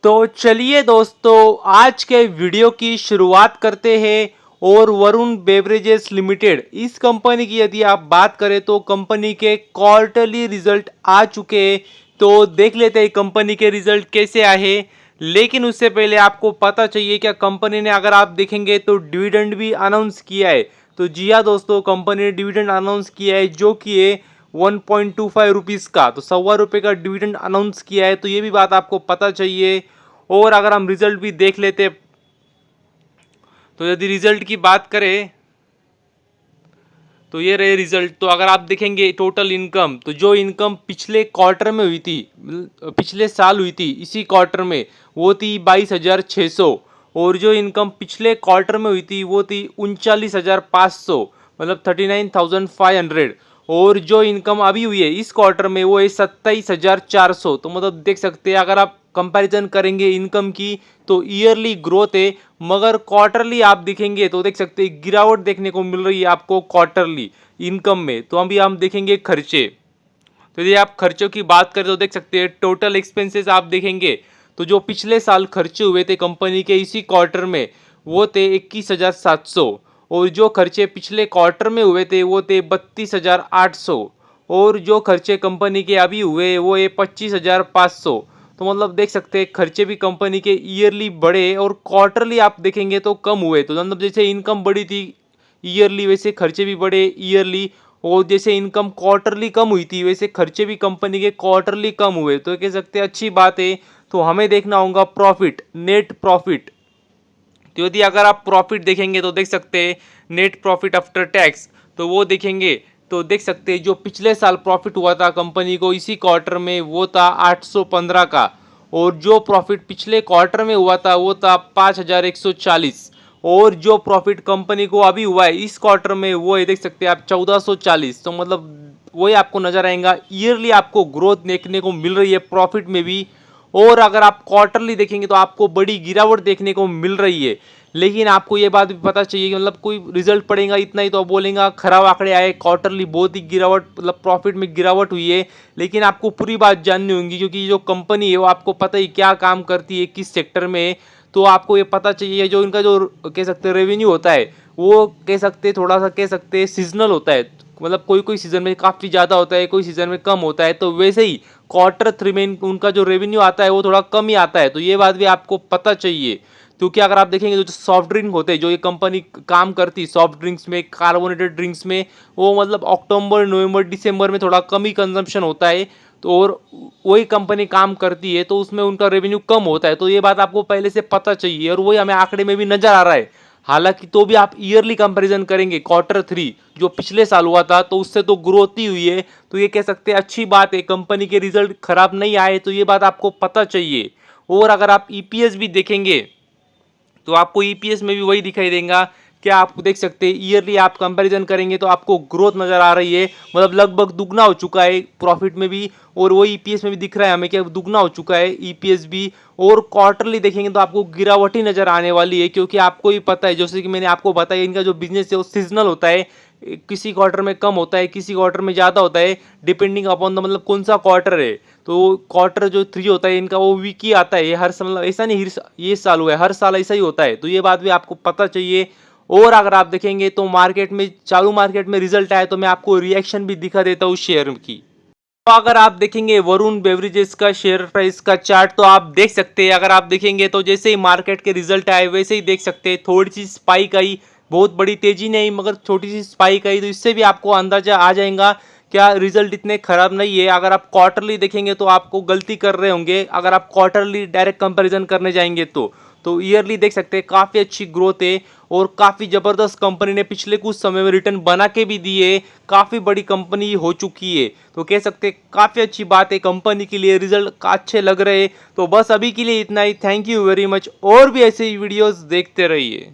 तो चलिए दोस्तों, आज के वीडियो की शुरुआत करते हैं। और वरुण बेवरेजेस लिमिटेड, इस कंपनी की यदि आप बात करें तो कंपनी के क्वार्टरली रिजल्ट आ चुके हैं। तो देख लेते हैं कंपनी के रिजल्ट कैसे आए। लेकिन उससे पहले आपको पता चाहिए क्या कंपनी ने, अगर आप देखेंगे तो डिविडेंड भी अनाउंस किया है। तो जी हाँ दोस्तों, कंपनी ने डिविडेंड अनाउंस किया है जो कि है 1.25 रुपीज़ का। तो ₹1.25 का डिविडेंड अनाउंस किया है, तो ये भी बात आपको पता चाहिए। और अगर हम रिजल्ट भी देख लेते, तो यदि रिजल्ट की बात करें तो ये रहे रिजल्ट। तो अगर आप देखेंगे टोटल इनकम, तो जो इनकम पिछले क्वार्टर में हुई थी, पिछले साल हुई थी इसी क्वार्टर में, वो थी 22,600। और जो इनकम पिछले क्वार्टर में हुई थी वो थी 39,500, मतलब 39,500। और जो इनकम अभी हुई है इस क्वार्टर में वो है 27,400। तो मतलब देख सकते हैं, अगर आप कंपैरिजन करेंगे इनकम की तो ईयरली ग्रोथ है, मगर क्वार्टरली आप देखेंगे तो देख सकते हैं गिरावट देखने को मिल रही है आपको क्वार्टरली इनकम में। तो अभी हम देखेंगे खर्चे। तो यदि आप खर्चों की बात करें तो देख सकते हैं टोटल एक्सपेंसेस आप देखेंगे तो जो पिछले साल खर्चे हुए थे कंपनी के इसी क्वार्टर में वो थे 21,700। और जो खर्चे पिछले क्वार्टर में हुए थे वो थे 32,800। और जो खर्चे कंपनी के अभी हुए वो है 25,500। तो मतलब देख सकते हैं खर्चे भी कंपनी के ईयरली बढ़े और क्वार्टरली आप देखेंगे तो कम हुए। तो मतलब जैसे इनकम बढ़ी थी ईयरली, वैसे खर्चे भी बढ़े ईयरली। और जैसे इनकम क्वार्टरली कम हुई थी वैसे खर्चे भी कंपनी के क्वार्टरली कम हुए। तो कह सकते हैं अच्छी बात है। तो हमें देखना होगा प्रॉफिट, नेट प्रॉफिट। तो यदि अगर आप प्रॉफिट देखेंगे तो देख सकते हैं नेट प्रॉफिट आफ्टर टैक्स, तो वो देखेंगे तो देख सकते हैं जो पिछले साल प्रॉफिट हुआ था कंपनी को इसी क्वार्टर में वो था 815 का। और जो प्रॉफिट पिछले क्वार्टर में हुआ था वो था 5,140। और जो प्रॉफिट कंपनी को अभी हुआ है इस क्वार्टर में वो है देख सकते हैं आप 1,440। तो मतलब वही आपको नजर आएगा, ईयरली आपको ग्रोथ देखने को मिल रही है प्रॉफिट में भी। और अगर आप क्वार्टरली देखेंगे तो आपको बड़ी गिरावट देखने को मिल रही है। लेकिन आपको ये बात भी पता चाहिए कि मतलब कोई रिजल्ट पड़ेगा इतना ही तो बोलेगा खराब आंकड़े आए, क्वार्टरली बहुत ही गिरावट, मतलब प्रॉफिट में गिरावट हुई है। लेकिन आपको पूरी बात जाननी होगी क्योंकि जो कंपनी है वो आपको पता ही क्या काम करती है, किस सेक्टर में है। तो आपको ये पता चाहिए जो इनका जो कह सकते हैं रेवेन्यू होता है वो कह सकते हैं थोड़ा सा कह सकते हैं सीजनल होता है। मतलब कोई कोई सीजन में काफ़ी ज़्यादा होता है, कोई सीजन में कम होता है। तो वैसे ही क्वार्टर 3 में उनका जो रेवेन्यू आता है वो थोड़ा कम ही आता है। तो ये बात भी आपको पता चाहिए। क्योंकि अगर आप देखेंगे तो जो सॉफ्ट ड्रिंक होते हैं, जो ये कंपनी काम करती है सॉफ्ट ड्रिंक्स में, कार्बोनेटेड ड्रिंक्स में, वो मतलब अक्टूबर नवंबर दिसंबर में थोड़ा कम ही कंजम्पशन होता है। तो और वही कंपनी काम करती है तो उसमें उनका रेवेन्यू कम होता है। तो ये बात आपको पहले से पता चाहिए और वही हमें आंकड़े में भी नजर आ रहा है। हालांकि तो भी आप ईयरली कंपैरिजन करेंगे क्वार्टर 3 जो पिछले साल हुआ था तो उससे तो ग्रोथ ही हुई है। तो ये कह सकते हैं अच्छी बात है, कंपनी के रिजल्ट खराब नहीं आए। तो ये बात आपको पता चाहिए। और अगर आप ईपीएस भी देखेंगे तो आपको ईपीएस में भी वही दिखाई देगा। क्या आप देख सकते हैं ईयरली आप कंपैरिजन करेंगे तो आपको ग्रोथ नजर आ रही है, मतलब लगभग दुगना हो चुका है प्रॉफिट में भी। और वो ईपीएस में भी दिख रहा है हमें क्या दुगना हो चुका है ईपीएस भी। और क्वार्टरली देखेंगे तो आपको गिरावट ही नजर आने वाली है, क्योंकि आपको ही पता है जैसे कि मैंने आपको बताया इनका जो बिजनेस है वो सीजनल होता है। किसी क्वार्टर में कम होता है, किसी क्वार्टर में ज़्यादा होता है, डिपेंडिंग अपॉन द मतलब कौन सा क्वार्टर है। तो क्वार्टर 3 होता है इनका वो वीक ही आता है। ये हर मतलब ऐसा नहीं ये साल हुआ है, हर साल ऐसा ही होता है। तो ये बात भी आपको पता चाहिए। और अगर आप देखेंगे तो मार्केट में, चालू मार्केट में रिजल्ट आए तो मैं आपको रिएक्शन भी दिखा देता हूँ शेयर की। तो अगर आप देखेंगे वरुण बेवरेजेस का शेयर प्राइस का चार्ट तो आप देख सकते हैं। अगर आप देखेंगे तो जैसे ही मार्केट के रिजल्ट आए वैसे ही देख सकते हैं थोड़ी सी स्पाइक आई, बहुत बड़ी तेजी नहीं मगर छोटी सी स्पाइक आई। तो इससे भी आपको अंदाजा आ जाएगा क्या रिजल्ट इतने खराब नहीं है। अगर आप क्वार्टरली देखेंगे तो आपको गलती कर रहे होंगे अगर आप क्वार्टरली डायरेक्ट कंपैरिजन करने जाएंगे तो ईयरली देख सकते हैं काफ़ी अच्छी ग्रोथ है। और काफ़ी ज़बरदस्त कंपनी ने पिछले कुछ समय में रिटर्न बना के भी दिए, काफ़ी बड़ी कंपनी हो चुकी है। तो कह सकते हैं काफ़ी अच्छी बात है कंपनी के लिए, रिजल्ट अच्छे लग रहे हैं। तो बस अभी के लिए इतना ही, थैंक यू वेरी मच। और भी ऐसे वीडियोस देखते रहिए।